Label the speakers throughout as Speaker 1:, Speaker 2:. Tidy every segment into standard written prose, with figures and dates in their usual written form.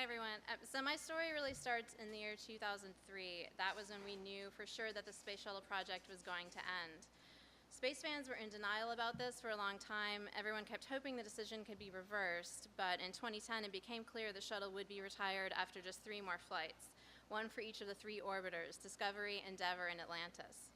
Speaker 1: Hi, everyone. So my story really starts in the year 2003. That was when we knew for sure that the space shuttle project was going to end. Space fans were in denial about this for a long time. Everyone kept hoping the decision could be reversed, but in 2010 it became clear the shuttle would be retired after just 3 more flights, one for each of the 3 orbiters, Discovery, Endeavour, and Atlantis.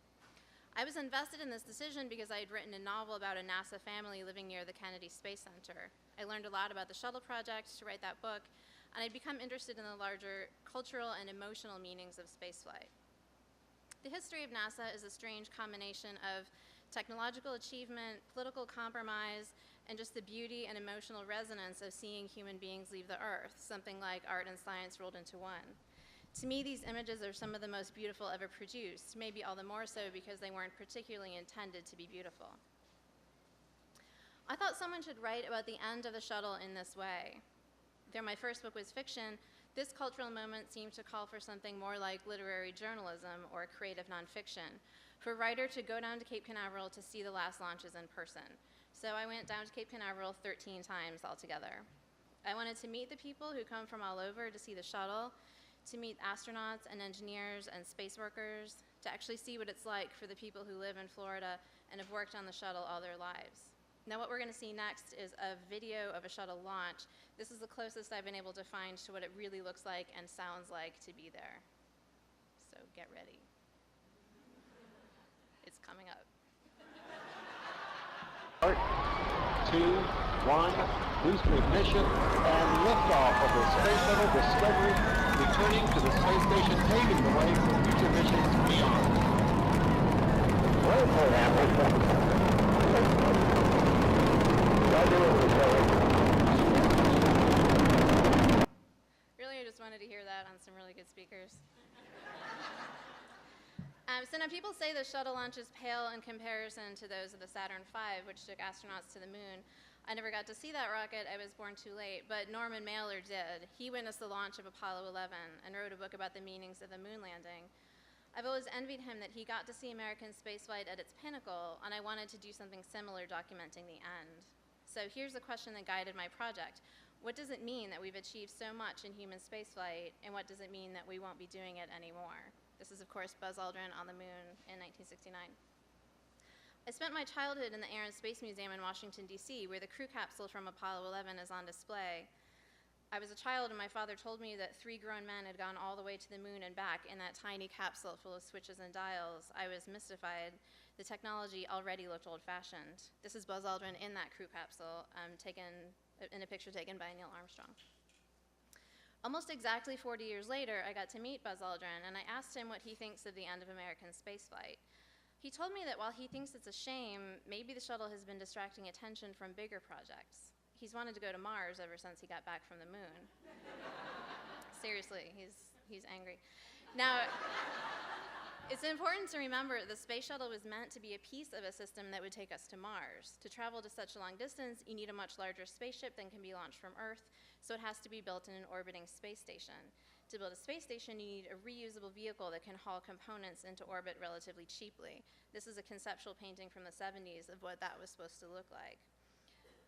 Speaker 1: I was invested in this decision because I had written a novel about a NASA family living near the Kennedy Space Center. I learned a lot about the shuttle project to write that book, and I'd become interested in the larger cultural and emotional meanings of spaceflight. The history of NASA is a strange combination of technological achievement, political compromise, and just the beauty and emotional resonance of seeing human beings leave the Earth, something like art and science rolled into one. To me, these images are some of the most beautiful ever produced, maybe all the more so because they weren't particularly intended to be beautiful. I thought someone should write about the end of the shuttle in this way. Though my first book was fiction, this cultural moment seemed to call for something more like literary journalism or creative nonfiction, for a writer to go down to Cape Canaveral to see the last launches in person. So I went down to Cape Canaveral 13 times altogether. I wanted to meet the people who come from all over to see the shuttle, to meet astronauts and engineers and space workers, to actually see what it's like for the people who live in Florida and have worked on the shuttle all their lives. Now what we're going to see next is a video of a shuttle launch. This is the closest I've been able to find to what it really looks like and sounds like to be there. So get ready. It's coming up.
Speaker 2: 2, 1, booster ignition, and liftoff of the Space Shuttle Discovery, returning to the space station, paving the way for future missions beyond.
Speaker 1: Really, I just wanted to hear that on some really good speakers. So now people say the shuttle launches pale in comparison to those of the Saturn V, which took astronauts to the moon. I never got to see that rocket, I was born too late, but Norman Mailer did. He witnessed the launch of Apollo 11 and wrote a book about the meanings of the moon landing. I've always envied him that he got to see American spaceflight at its pinnacle, and I wanted to do something similar documenting the end. So here's the question that guided my project. What does it mean that we've achieved so much in human spaceflight, and what does it mean that we won't be doing it anymore? This is, of course, Buzz Aldrin on the moon in 1969. I spent my childhood in the Air and Space Museum in Washington, D.C., where the crew capsule from Apollo 11 is on display. I was a child, and my father told me that 3 grown men had gone all the way to the moon and back in that tiny capsule full of switches and dials. I was mystified. The technology already looked old-fashioned. This is Buzz Aldrin in that crew capsule, taken in a picture taken by Neil Armstrong. Almost exactly 40 years later, I got to meet Buzz Aldrin, and I asked him what he thinks of the end of American spaceflight. He told me that while he thinks it's a shame, maybe the shuttle has been distracting attention from bigger projects. He's wanted to go to Mars ever since he got back from the moon. Seriously, he's angry. Now, it's important to remember the space shuttle was meant to be a piece of a system that would take us to Mars. To travel to such a long distance, you need a much larger spaceship than can be launched from Earth, so it has to be built in an orbiting space station. To build a space station, you need a reusable vehicle that can haul components into orbit relatively cheaply. This is a conceptual painting from the 70s of what that was supposed to look like.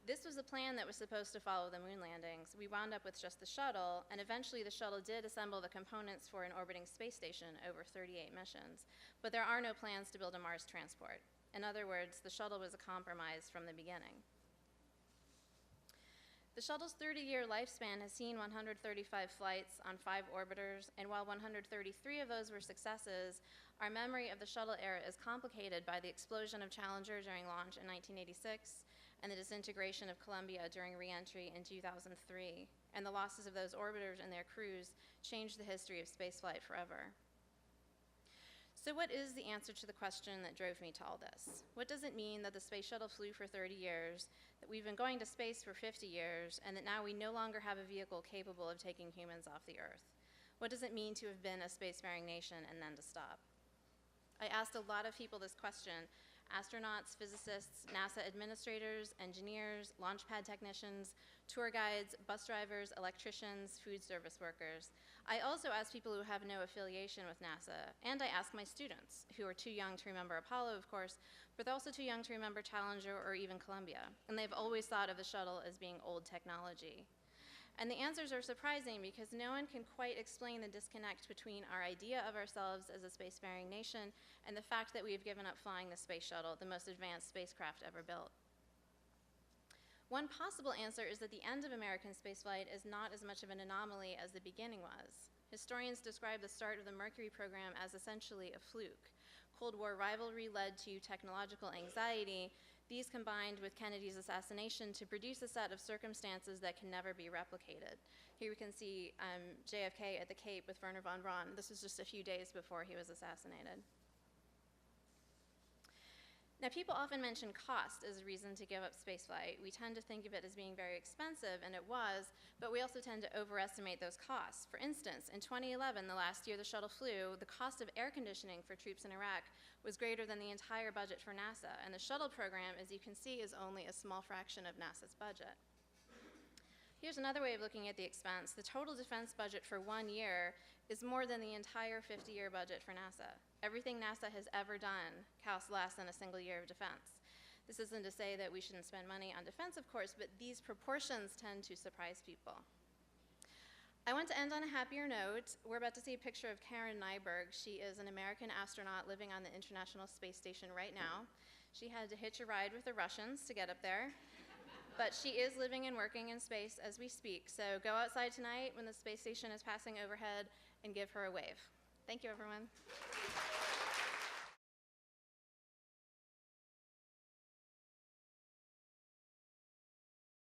Speaker 1: This was a plan that was supposed to follow the moon landings. We wound up with just the shuttle, and eventually the shuttle did assemble the components for an orbiting space station over 38 missions. But there are no plans to build a Mars transport. In other words, the shuttle was a compromise from the beginning. The shuttle's 30-year lifespan has seen 135 flights on 5 orbiters, and while 133 of those were successes, our memory of the shuttle era is complicated by the explosion of Challenger during launch in 1986 and the disintegration of Columbia during re-entry in 2003. And the losses of those orbiters and their crews changed the history of spaceflight forever. So what is the answer to the question that drove me to all this? What does it mean that the space shuttle flew for 30 years, that we've been going to space for 50 years, and that now we no longer have a vehicle capable of taking humans off the Earth? What does it mean to have been a spacefaring nation and then to stop? I asked a lot of people this question: astronauts, physicists, NASA administrators, engineers, launch pad technicians, tour guides, bus drivers, electricians, food service workers. I also asked people who have no affiliation with NASA, and I asked my students, who are too young to remember Apollo, of course, but they're also too young to remember Challenger or even Columbia, and they've always thought of the shuttle as being old technology. And the answers are surprising because no one can quite explain the disconnect between our idea of ourselves as a spacefaring nation and the fact that we have given up flying the space shuttle, the most advanced spacecraft ever built. One possible answer is that the end of American spaceflight is not as much of an anomaly as the beginning was. Historians describe the start of the Mercury program as essentially a fluke. Cold War rivalry led to technological anxiety. These combined with Kennedy's assassination to produce a set of circumstances that can never be replicated. Here we can see JFK at the Cape with Wernher von Braun. This was just a few days before he was assassinated. Now, people often mention cost as a reason to give up spaceflight. We tend to think of it as being very expensive, and it was, but we also tend to overestimate those costs. For instance, in 2011, the last year the shuttle flew, the cost of air conditioning for troops in Iraq was greater than the entire budget for NASA, and the shuttle program, as you can see, is only a small fraction of NASA's budget. Here's another way of looking at the expense. The total defense budget for 1 year is more than the entire 50-year budget for NASA. Everything NASA has ever done costs less than a single year of defense. This isn't to say that we shouldn't spend money on defense, of course, but these proportions tend to surprise people. I want to end on a happier note. We're about to see a picture of Karen Nyberg. She is an American astronaut living on the International Space Station right now. She had to hitch a ride with the Russians to get up there. But she is living and working in space as we speak. So go outside tonight when the space station is passing overhead and give her a wave. Thank you, everyone.